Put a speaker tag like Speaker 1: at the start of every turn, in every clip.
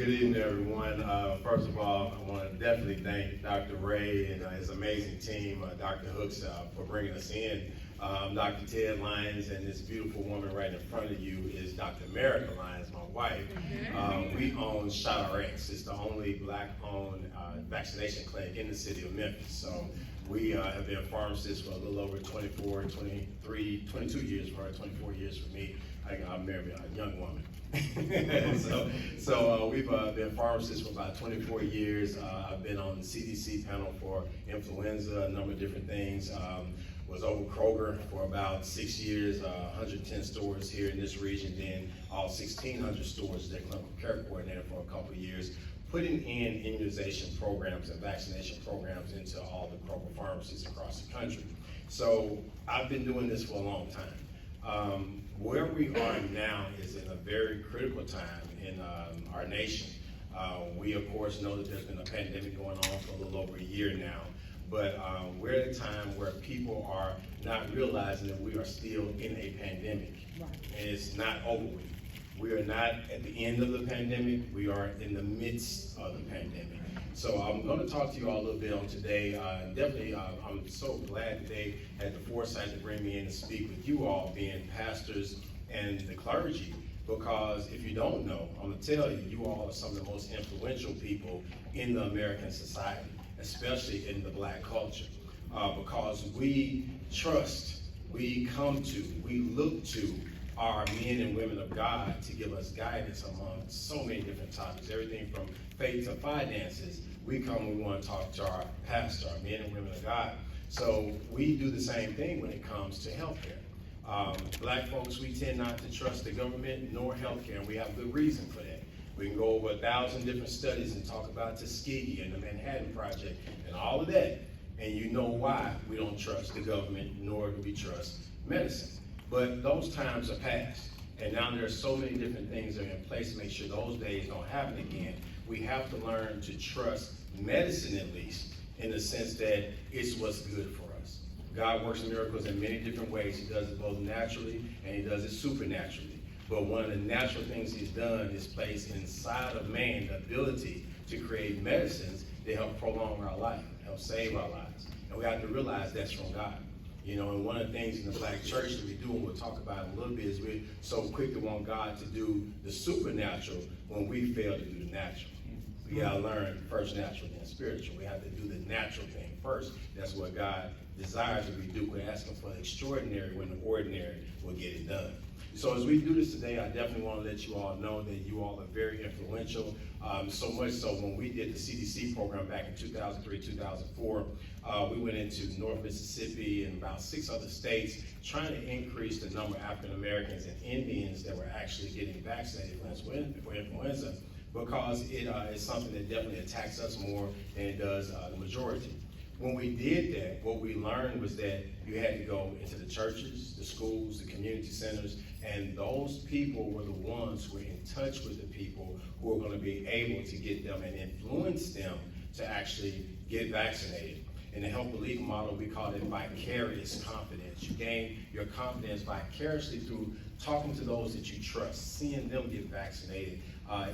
Speaker 1: Good evening, everyone. First of all, I want to definitely thank Dr. Ray and his amazing team, Dr. Hooks, for bringing us in. Dr. Ted Lyons and this beautiful woman right in front of you is Dr. America Lyons, my wife. We own ShotRx. It's the only Black-owned vaccination clinic in the city of Memphis. So we have been pharmacists for a little over 24, 23, 22 years for her, 24 years for me. I'm married a young woman. so we've been pharmacists for about 24 years. I've been on the CDC panel for influenza, a number of different things. Was over Kroger for about 6 years, 110 stores here in this region, then all 1,600 stores, their clinical care coordinator for a couple of years, putting in immunization programs and vaccination programs into all the Kroger pharmacies across the country. So I've been doing this for a long time. Where we are now is in a very critical time in our nation. We, of course, know that there's been a pandemic going on for a little over a year now, but we're at a time where people are not realizing that we are still in a pandemic, and it's not over with. We are not at the end of the pandemic, we are in the midst of the pandemic. So I'm going to talk to you all a little bit on today. Definitely, I'm so glad that they had the foresight to bring me in to speak with you all, being pastors and the clergy, because if you don't know, I'm going to tell you, you all are some of the most influential people in the American society, especially in the Black culture, because we trust, we come to, we look to our men and women of God to give us guidance among so many different topics, everything from faith to finances. We come, we want to talk to our pastor, our men and women of God. So we do the same thing when it comes to healthcare. Black folks, we tend not to trust the government nor healthcare, and we have good reason for that. We can go over 1,000 different studies and talk about Tuskegee and the Manhattan Project and all of that, and you know why we don't trust the government nor do we trust medicine. But those times are past, and now there are so many different things that are in place to make sure those days don't happen again. We have to learn to trust medicine, at least, in the sense that it's what's good for us. God works miracles in many different ways. He does it both naturally and he does it supernaturally. But one of the natural things he's done is place inside of man the ability to create medicines that help prolong our life, help save our lives. And we have to realize that's from God. You know, and one of the things in the Black church that we do, and we'll talk about it a little bit, is we're so quick to want God to do the supernatural when we fail to do the natural. We gotta learn first natural, then spiritual. We have to do the natural thing first. That's what God desires that we do. We're asking for the extraordinary when the ordinary will get it done. So as we do this today, I definitely want to let you all know that you all are very influential. So much so when we did the CDC program back in 2003, 2004, we went into North Mississippi and about 6 other states trying to increase the number of African Americans and Indians that were actually getting vaccinated for influenza, because it is something that definitely attacks us more than it does the majority. When we did that, what we learned was that you had to go into the churches, the schools, the community centers, and those people were the ones who were in touch with the people who were going to be able to get them and influence them to actually get vaccinated. In the health belief model, we call it vicarious confidence. You gain your confidence vicariously through talking to those that you trust, seeing them get vaccinated,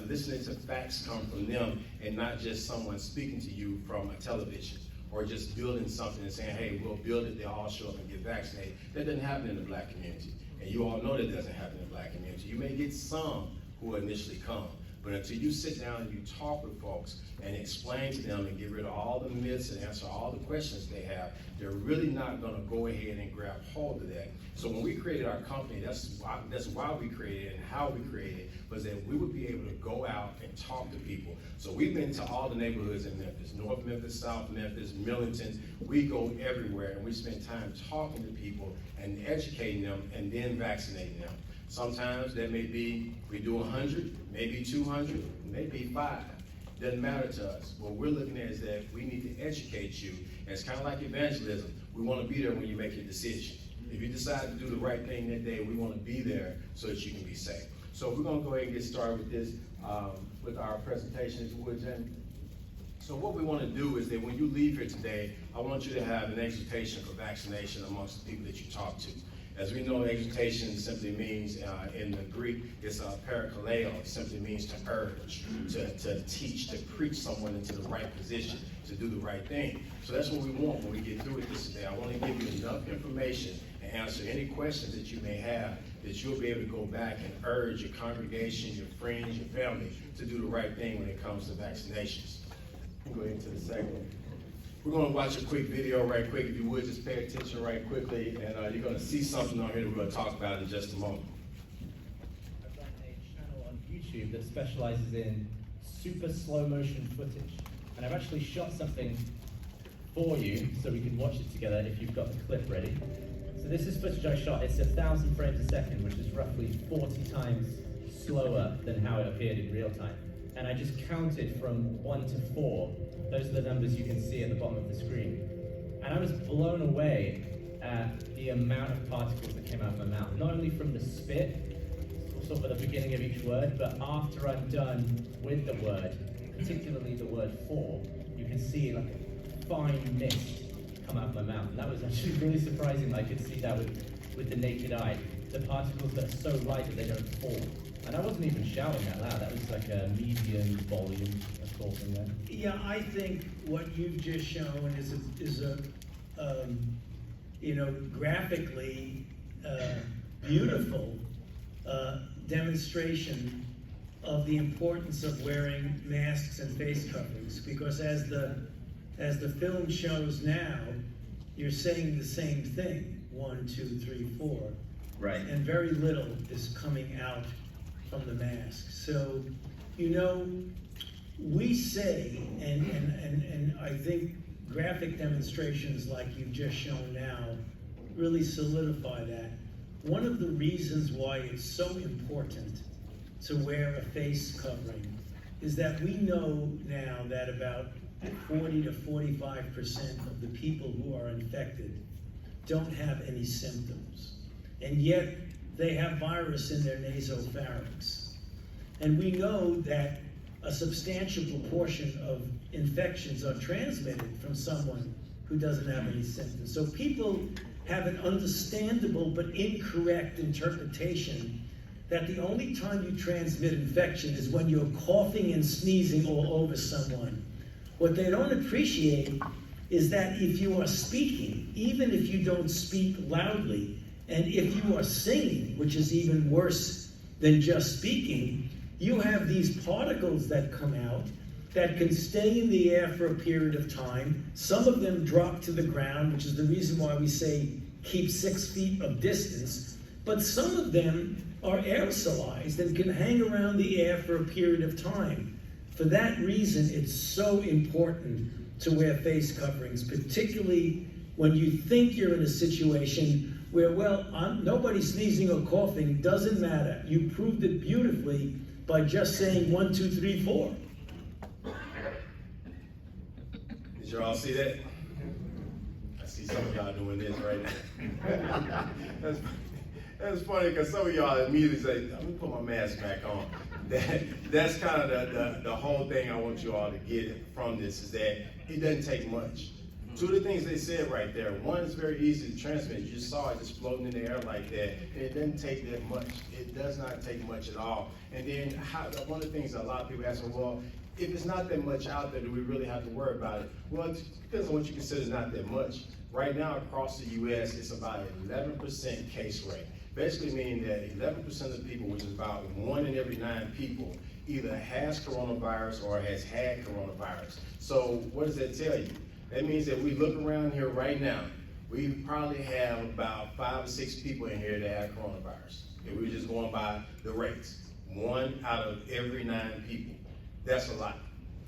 Speaker 1: listening to facts come from them, and not just someone speaking to you from a television, or just building something and saying, hey, we'll build it, they'll all show up and get vaccinated. That doesn't happen in the Black community. And you all know that doesn't happen in the Black community. You may get some who initially come, but until you sit down and you talk with folks and explain to them and get rid of all the myths and answer all the questions they have, they're really not gonna go ahead and grab hold of that. So when we created our company, that's why we created it and how we created it, was that we would be able to go out and talk to people. So we've been to all the neighborhoods in Memphis, North Memphis, South Memphis, Millington. We go everywhere and we spend time talking to people and educating them and then vaccinating them. Sometimes that may be, we do 100, maybe 200, maybe 5. Doesn't matter to us. What we're looking at is that we need to educate you. And it's kind of like evangelism. We want to be there when you make your decision. If you decide to do the right thing that day, we want to be there so that you can be safe. So we're going to go ahead and get started with this, with our presentation, if you would, Jen. So what we want to do is that when you leave here today, I want you to have an exhortation for vaccination amongst the people that you talk to. As we know, exhortation simply means, in the Greek, it's parakaleo. It simply means to urge, to teach, to preach someone into the right position, to do the right thing. So that's what we want when we get through with this today. I want to give you enough information and answer any questions that you may have, that you'll be able to go back and urge your congregation, your friends, your family to do the right thing when it comes to vaccinations. Go into the second one. We're going to watch a quick video right quick. If you would, just pay attention right quickly, and you're going to see something on here that we're going to talk about in just a moment.
Speaker 2: I've run a channel on YouTube that specializes in super slow motion footage. And I've actually shot something for you so we can watch it together if you've got the clip ready. So this is footage I shot. It's 1,000 frames a second, which is roughly 40 times slower than how it appeared in real time. And I just counted from 1 to 4. Those are the numbers you can see at the bottom of the screen. And I was blown away at the amount of particles that came out of my mouth. Not only from the spit, sort of at the beginning of each word, but after I'm done with the word, particularly the word for, you can see like a fine mist come out of my mouth. And that was actually really surprising. I could see that with the naked eye. The particles that are so light that they don't fall. And I wasn't even shouting out loud. That was like a medium volume of talking there.
Speaker 3: Yeah, I think what you've just shown is a graphically beautiful demonstration of the importance of wearing masks and face coverings. Because as the film shows now, you're saying the same thing. 1, 2, 3, 4.
Speaker 1: Right.
Speaker 3: And very little is coming out from the mask. So, we say, and I think graphic demonstrations like you've just shown now really solidify that. One of the reasons why it's so important to wear a face covering is that we know now that about 40 to 45% of the people who are infected don't have any symptoms. And yet, they have virus in their nasopharynx. And we know that a substantial proportion of infections are transmitted from someone who doesn't have any symptoms. So people have an understandable but incorrect interpretation that the only time you transmit infection is when you're coughing and sneezing all over someone. What they don't appreciate is that if you are speaking, even if you don't speak loudly, and if you are singing, which is even worse than just speaking, you have these particles that come out that can stay in the air for a period of time. Some of them drop to the ground, which is the reason why we say keep 6 feet of distance. But some of them are aerosolized and can hang around the air for a period of time. For that reason, it's so important to wear face coverings, particularly when you think you're in a situation where, nobody's sneezing or coughing, doesn't matter. You proved it beautifully by just saying 1, 2, 3, 4.
Speaker 1: Did you all see that? I see some of y'all doing this right now. That's funny because some of y'all immediately say, let me put my mask back on. That's kind of the whole thing I want you all to get from this, is that it doesn't take much. Two of the things they said right there. One is very easy to transmit. You just saw it just floating in the air like that. And it doesn't take that much. It does not take much at all. And then one of the things that a lot of people ask me, well, if it's not that much out there, do we really have to worry about it? Well, it depends on what you consider not that much. Right now across the U.S., it's about an 11% case rate. Basically meaning that 11% of the people, which is about 1 in every 9 people, either has coronavirus or has had coronavirus. So what does that tell you? That means that we look around here right now, we probably have about 5 or 6 people in here that have coronavirus. And we're just going by the rates. 1 out of every 9 people. That's a lot.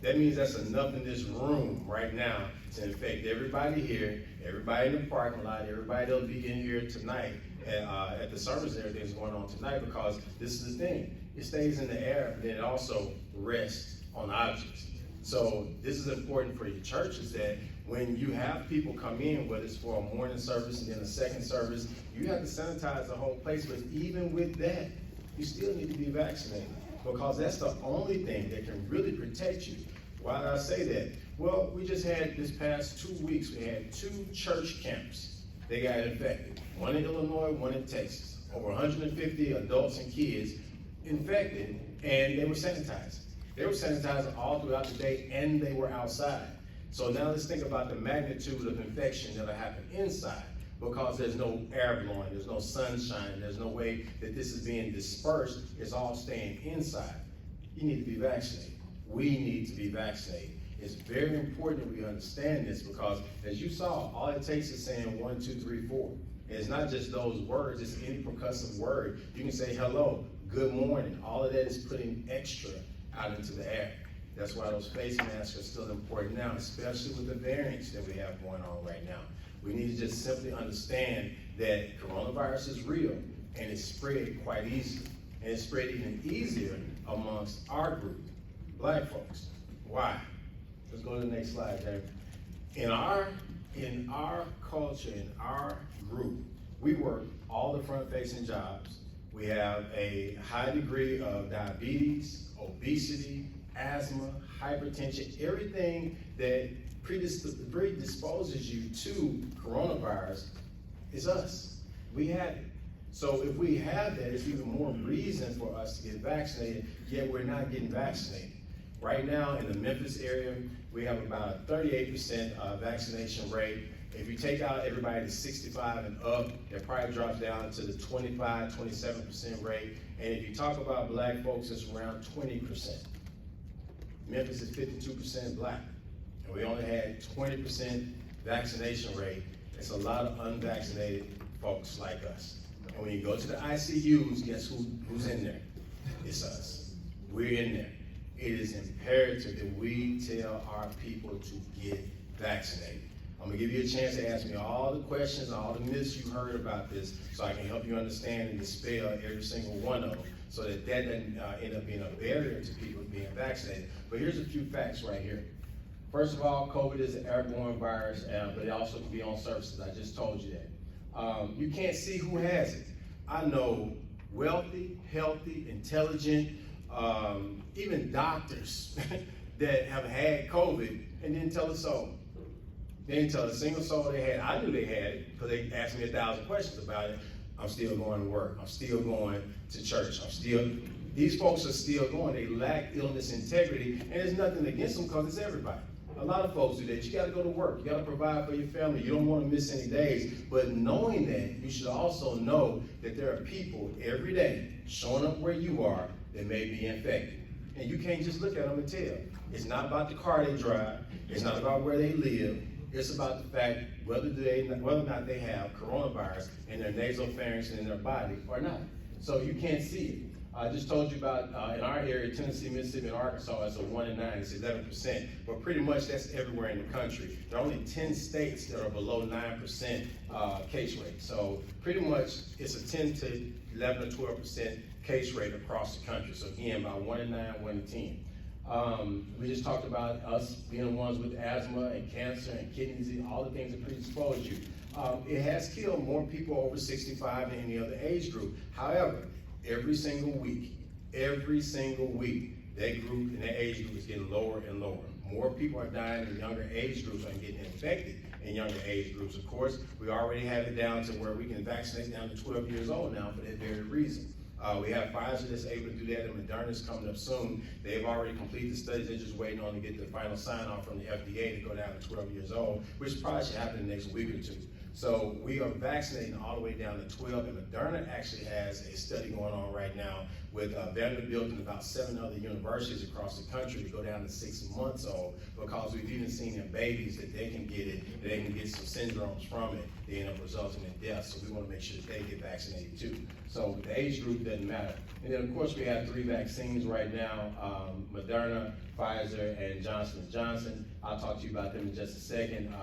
Speaker 1: That means that's enough in this room right now to infect everybody here, everybody in the parking lot, everybody that'll be in here tonight at the service and everything's going on tonight, because this is the thing. It stays in the air, and then it also rests on objects. So this is important for your churches, that when you have people come in, whether it's for a morning service and then a second service, you have to sanitize the whole place. But even with that, you still need to be vaccinated, because that's the only thing that can really protect you. Why did I say that? Well, we just had this past 2 weeks, we had 2 church camps they got infected. One in Illinois, one in Texas. Over 150 adults and kids infected, and they were sanitized. They were sanitized all throughout the day, and they were outside. So now let's think about the magnitude of infection that'll happen inside, because there's no air blowing, there's no sunshine, there's no way that this is being dispersed. It's all staying inside. You need to be vaccinated. We need to be vaccinated. It's very important that we understand this, because as you saw, all it takes is saying 1, 2, 3, 4. And it's not just those words, it's any percussive word. You can say hello, good morning. All of that is putting extra out into the air. That's why those face masks are still important now, especially with the variants that we have going on right now. We need to just simply understand that coronavirus is real, and it's spread quite easily. And it's spread even easier amongst our group, Black folks. Why? Let's go to the next slide, Dave. In our culture, in our group, we work all the front-facing jobs. We have a high degree of diabetes, obesity, asthma, hypertension, everything that predisposes you to coronavirus is us. We have it. So if we have that, it's even more reason for us to get vaccinated, yet we're not getting vaccinated. Right now in the Memphis area, we have about a 38% vaccination rate. If you take out everybody that's 65 and up, it probably drops down to the 25, 27% rate. And if you talk about Black folks, it's around 20%. Memphis is 52% Black, and we only had 20% vaccination rate. It's a lot of unvaccinated folks like us. And when you go to the ICUs, guess who's in there? It's us. We're in there. It is imperative that we tell our people to get vaccinated. I'm gonna give you a chance to ask me all the questions and all the myths you heard about this, so I can help you understand and dispel every single one of them, so that doesn't end up being a barrier to people being vaccinated. But here's a few facts right here. First of all, COVID is an airborne virus, but it also can be on surfaces. I just told you that. You can't see who has it. I know wealthy, healthy, intelligent, even doctors that have had COVID and didn't tell a soul. They didn't tell a single soul they had. I knew they had it because they asked me 1,000 questions about it. I'm still going to work. I'm still going to church. These folks are still going. They lack illness integrity, and there's nothing against them because it's everybody. A lot of folks do that. You got to go to work. You got to provide for your family. You don't want to miss any days. But knowing that, you should also know that there are people every day showing up where you are that may be infected. And you can't just look at them and tell. It's not about the car they drive. It's not about where they live. It's about the fact whether or not they have coronavirus in their nasopharynx and in their body or not. So you can't see it. I just told you about in our area, Tennessee, Mississippi, and Arkansas, it's a 1 in 9, it's 11%. But pretty much that's everywhere in the country. There are only 10 states that are below 9% case rate. So pretty much it's a 10 to 11 or 12% case rate across the country. So again, about 1 in 9, 1 in 10. We just talked about us being the ones with asthma and cancer and kidney disease, all the things that predispose you. It has killed more people over 65 than any other age group. However, every single week, that group and that age group is getting lower and lower. More people are dying in younger age groups and getting infected in younger age groups. Of course, we already have it down to where we can vaccinate down to 12 years old now for that very reason. We have Pfizer that's able to do that, and Moderna's coming up soon. They've already completed the studies. They're just waiting on to get the final sign-off from the FDA to go down to 12 years old, which probably should happen in the next week or two. So we are vaccinating all the way down to 12, and Moderna actually has a study going on right now with Vanderbilt and about 7 other universities across the country to go down to 6 months old, because we've even seen in babies that they can get it, that they can get some syndromes from it, they end up resulting in death. So we want to make sure that they get vaccinated too. So the age group doesn't matter. And then of course we have 3 vaccines right now, Moderna, Pfizer, and Johnson & Johnson. I'll talk to you about them in just a second.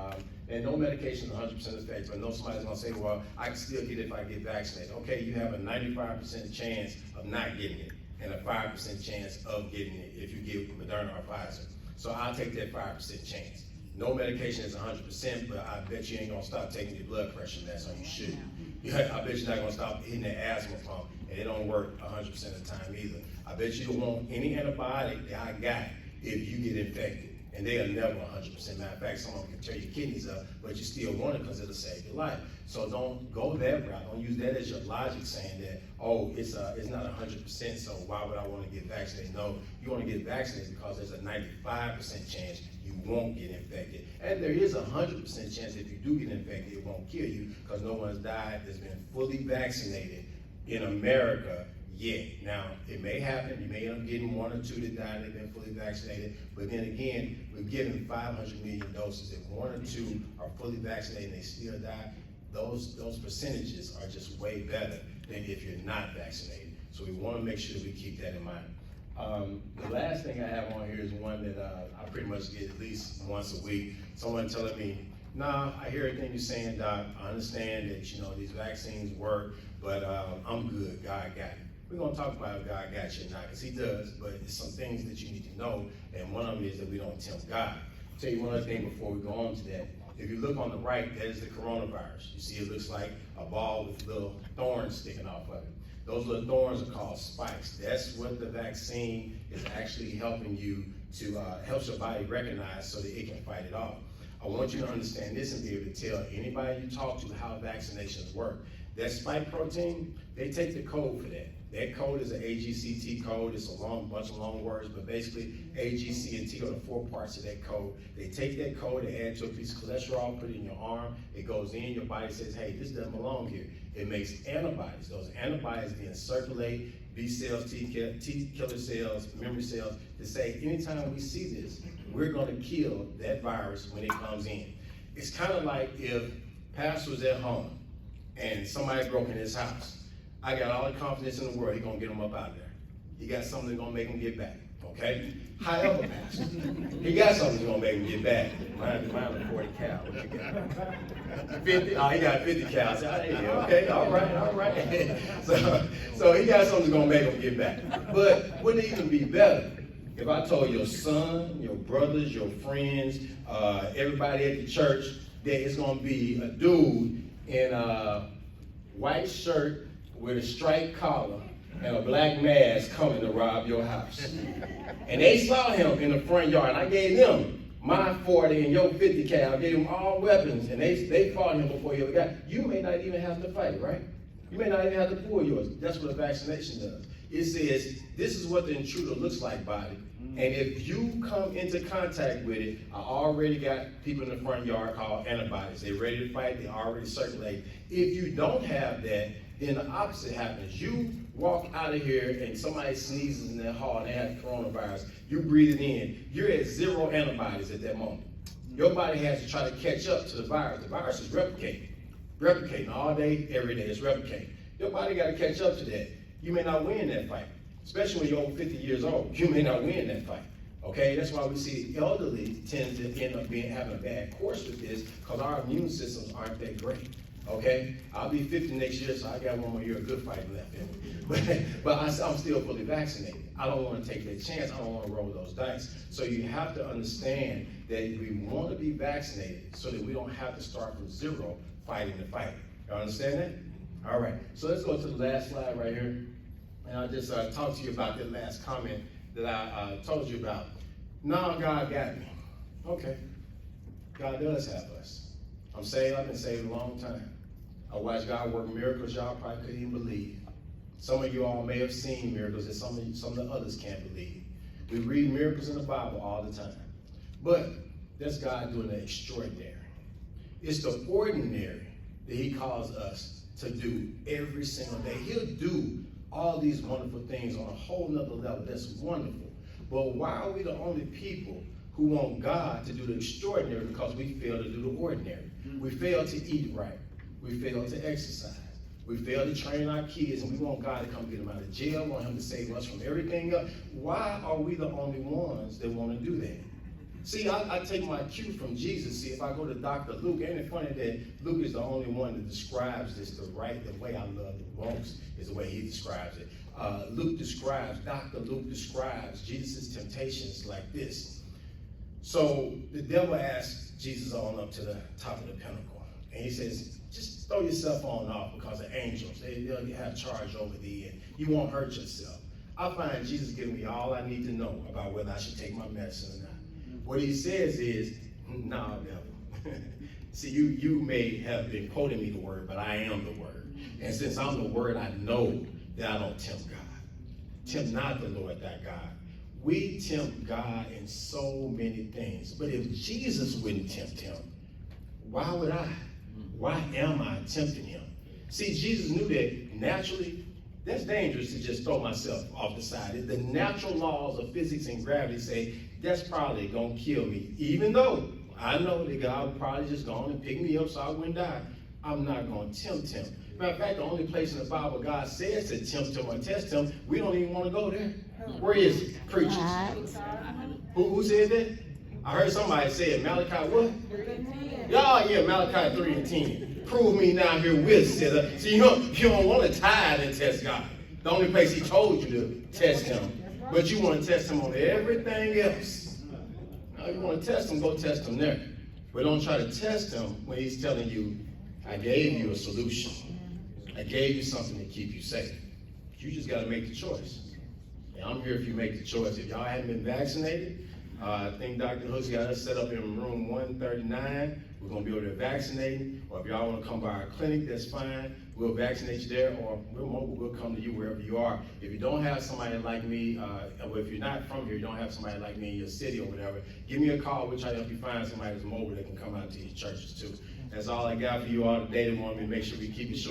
Speaker 1: And no medication is 100% effective. I know somebody's gonna say, well, I can still get it if I get vaccinated. Okay, you have a 95% chance of not getting it and a 5% chance of getting it if you get Moderna or Pfizer. So I'll take that 5% chance. No medication is 100%, but I bet you ain't gonna stop taking your blood pressure meds, so you should. I bet you're not gonna stop hitting that asthma pump, and it don't work 100% of the time either. I bet you don't want any antibiotic that I got if you get infected. And they are never 100%. Matter of fact, some of them can tear your kidneys up, but you still want it because it'll save your life. So don't go that route. Don't use that as your logic saying that, oh, it's not 100%, so why would I want to get vaccinated? No, you want to get vaccinated because there's a 95% chance you won't get infected. And there is a 100% chance if you do get infected, it won't kill you because no one's died that's been fully vaccinated in America yet. Now, it may happen. You may end up getting one or two that died and they've been fully vaccinated. But then again, we're giving 500 million doses. If one or two are fully vaccinated and they still die, those percentages are just way better than if you're not vaccinated. So we want to make sure that we keep that in mind. The last thing I have on here is one that I pretty much get at least once a week. Someone telling me, nah, I hear everything you're saying, Doc. I understand that, these vaccines work, but I'm good. God got it. We're going to talk about if God got you or not, because he does, but it's some things that you need to know, and one of them is that we don't tempt God. I'll tell you one other thing before we go on to that. If you look on the right, that is the coronavirus. You see it looks like a ball with little thorns sticking off of it. Those little thorns are called spikes. That's what the vaccine is actually helping you to, helps your body recognize so that it can fight it off. I want you to understand this and be able to tell anybody you talk to how vaccinations work. That spike protein, they take the code for that. That code is an AGCT code. It's a bunch of long words, but basically A, G, C, and T are the 4 parts of that code. They take that code, they add to a piece of cholesterol, put it in your arm. It goes in, your body says, hey, this doesn't belong here. It makes antibodies. Those antibodies then circulate B cells, T killer cells, memory cells, to say anytime we see this, we're going to kill that virus when it comes in. It's kind of like if Pastor was at home and somebody broke in his house. I got all the confidence in the world he's going to get them up out of there. He got something that's going to make him get back, okay? However, Pastor, he got something that's going to make him get back. Mine was 40 cal. What you got? 50? Oh, he got 50 cal. I said, hey, okay, all right. So he got something that's going to make him get back. But wouldn't it even be better if I told your son, your brothers, your friends, everybody at the church that it's going to be a dude in a white shirt with a striped collar and a black mask coming to rob your house. And they saw him in the front yard, and I gave them my 40 and your 50 cal. I gave them all weapons, and they fought him before you ever got. You may not even have to fight, right? You may not even have to pull yours. That's what a vaccination does. It says, this is what the intruder looks like, body. And if you come into contact with it, I already got people in the front yard called antibodies. They're ready to fight. They already circulate. If you don't have that, then the opposite happens. You walk out of here and somebody sneezes in that hall and they have coronavirus. You breathe it in. You're at 0 antibodies at that moment. Your body has to try to catch up to the virus. The virus is replicating all day, every day. It's replicating. Your body got to catch up to that. You may not win that fight, especially when you're over 50 years old. You may not win that fight. Okay, that's why we see elderly tend to end up having a bad course with this because our immune systems aren't that great. Okay, I'll be 50 next year, so I got one more year of good fighting left in me. But I'm still fully vaccinated. I don't want to take that chance. I don't want to roll those dice. So you have to understand that we want to be vaccinated so that we don't have to start from 0 fighting the fight. You understand that? All right, so let's go to the last slide right here. And I'll just talk to you about that last comment that I told you about. Now God got me. Okay, God does have us. I'm saved. I've been saved a long time. I watched God work miracles y'all probably couldn't even believe. Some of you all may have seen miracles that some of the others can't believe. We read miracles in the Bible all the time. But that's God doing the extraordinary. It's the ordinary that he calls us to do every single day. He'll do all these wonderful things on a whole nother level. That's wonderful. But why are we the only people who want God to do the extraordinary? Because we fail to do the ordinary. We fail to eat right. We fail to exercise. We fail to train our kids, and we want God to come get them out of jail, want him to save us from everything else. Why are we the only ones that want to do that? See, I take my cue from Jesus. See, if I go to Dr. Luke, ain't it funny that Luke is the only one that describes this the way I love it most is the way he describes it. Dr. Luke describes Jesus' temptations like this. So the devil asked Jesus on up to the top of the pinnacle, and he says, just throw yourself on off because of angels. They'll have charge over thee, and you won't hurt yourself. I find Jesus giving me all I need to know about whether I should take my medicine or not. What he says is, no, devil. See, you may have been quoting me the word, but I am the word. And since I'm the word, I know that I don't tempt God. Tempt not the Lord thy God. We tempt God in so many things. But if Jesus wouldn't tempt him, why would I? Why am I tempting him? See, Jesus knew that naturally, that's dangerous to just throw myself off the side. The natural laws of physics and gravity say that's probably going to kill me. Even though I know that God would probably just go on and pick me up so I wouldn't die, I'm not going to tempt him. Matter of fact, the only place in the Bible God says to tempt him or test him, we don't even want to go there. Where is it? Preachers. Who said that? I heard somebody say it. Malachi what? Yeah, Malachi 3 and 10. Prove me now here with, said. See, you don't want to tithe and test God. The only place he told you to test him. But you want to test him on everything else. Now you want to test him, go test him there. But don't try to test him when he's telling you, I gave you a solution. I gave you something to keep you safe. You just got to make the choice. And I'm here if you make the choice. If y'all haven't been vaccinated, I think Dr. Hooks got us set up in room 139. We're going to be able to vaccinate. Or if y'all want to come by our clinic, that's fine. We'll vaccinate you there, or we'll come to you wherever you are. If you don't have somebody like me, or if you're not from here, you don't have somebody like me in your city or whatever, give me a call. We'll try to help you find somebody who's mobile that can come out to your churches too. That's all I got for you all today. I want me to make sure we keep it short.